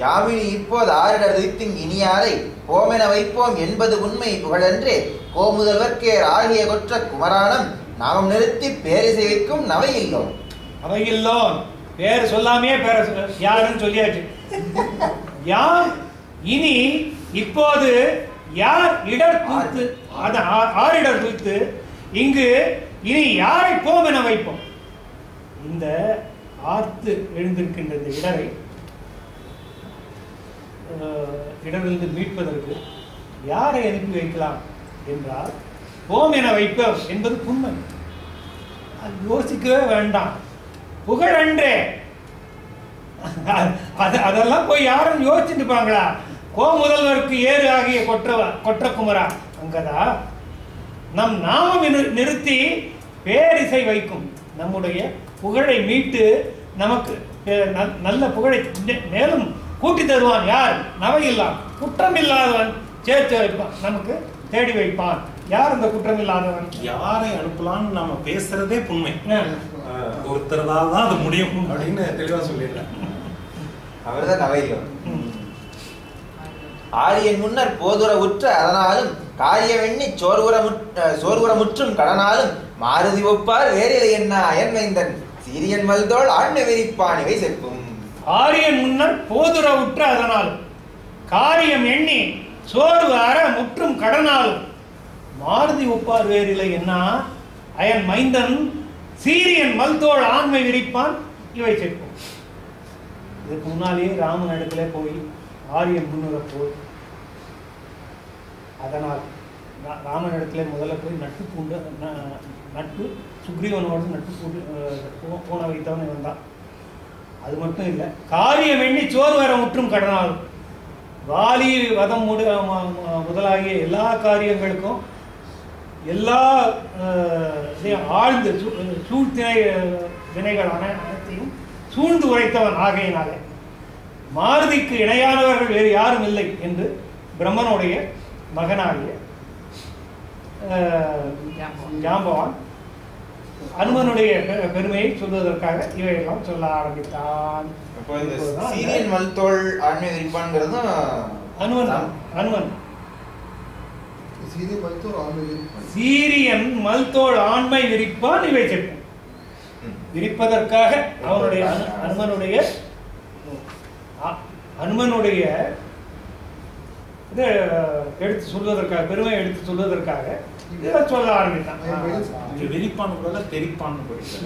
யாவினி இப்போது ஆரிடர்தித்திங் இனியாரை கோமென வைப்போம் என்பது உண்மை புகழன்றே கோமுதல்வர்க்கே ஆகிய கொற்ற குமரானம் நாமம் நிறுத்தி பேரிசை வைக்கும் நவையில்லோம். அவையில்லோம் பேர் சொல்லாமே பேர யாருன்னு சொல்லியாச்சு. யார் இனி இப்போது யார் இடர் தூத்து, ஆரிடர் தூத்து இங்கு இனி யாரை போம் என வைப்போம். இந்த ஆர்த்து எழுந்திருக்கின்ற இந்த இடரிலிருந்து மீட்பதற்கு யாரை அனுப்பி வைக்கலாம் என்றால் போம் என வைப்போம் என்பது உண்மை. அது யோசிக்கவே வேண்டாம். புகழன்றே அதெல்லாம் போய் யாரும் யோசிச்சுட்டு இருப்பாங்களா? கோமுதல்வருக்கு ஏறு ஆகிய கொற்ற குமரா அங்கதா நம் நாமம் நிறுத்தி பேரிசை வைக்கும், நம்முடைய புகழை மீட்டு நமக்கு நல்ல புகழை மேலும் கூட்டி தருவான். யார்? நவையில்லான் குற்றம் இல்லாதவன் சேர்த்து வைப்பான், நமக்கு தேடி வைப்பான். யார் அந்த குற்றம் இல்லாதவன்? யாரை அனுப்பலாம்னு நாம பேசுறதே புண்மை, ஒருத்தரதால் தான் அது முடியும் அப்படின்னு தெளிவா சொல்லிடுறேன். அவர்தான் நவையில்லவன். ஆரியன் முன்னர் போதுர உற்ற அதனாலும் காரியவெண்ணி சோர்வுற முற்றும் கடனாலும் மாருதி ஒப்பார் வேறிலை என்ன அயன்மைந்தன் சீரியன் மல்தோள் ஆண்மை விரிப்பான் இவை செப்பும். ஆரியன் முன்னர் போதுர உற்ற அதனாலும் காரியம் எண்ணி சோர்வு அற முற்றும் கடனாலும் மாருதி ஒப்பார் வேறிலை என்ன அயன் மைந்தன் சீரியன் மல்தோள் ஆண்மை விரிப்பான் இவை செப்பும். இதுக்கு முன்னாலேயே ராமன் இடத்துல போய் ஆரியன் முன்னுற போய் அதனால் ராமன் இடத்துல முதல்ல போய் நட்பு சுக்ரீவனோடு நட்பு போன வைத்தவன் வந்தான். அது மட்டும் இல்லை, காரியம் எண்ணி சோறு வர முற்றும் கடனாலும் வாலி வதம் முதலாகிய எல்லா காரியங்களுக்கும் எல்லா ஆழ்ந்த சூழ்த்தினை வினைகளான அனைத்தையும் சூழ்ந்து உரைத்தவன் ஆகையினாலே மாருதிக்கு இணையானவர்கள் வேறு யாரும் இல்லை என்று பிரம்மனுடைய மகனாகிய ஜாம்பவான் அனுமனுடைய பெருமையை சொல்வதற்காக இவையெல்லாம் சொல்ல ஆரம்பித்தான். சீரியன் மல்தோள் ஆண்மை விரிப்பான்ங்கிறதும் அனுமன் சீரியன் மல்தோள் ஆண்மை விரிப்பான் இவை செப்பான். விரிப்பதற்காக அவனுடைய அனுமனுடைய இதை எடுத்து சொல்வதற்காக, பெருமை எடுத்து சொல்வதற்காக இதை சொல்ல ஆரம்பித்தான். விரிப்பான்னு கூட தெரிப்பான்னு கொஞ்சம்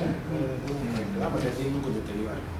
தெளிவா இருக்கு.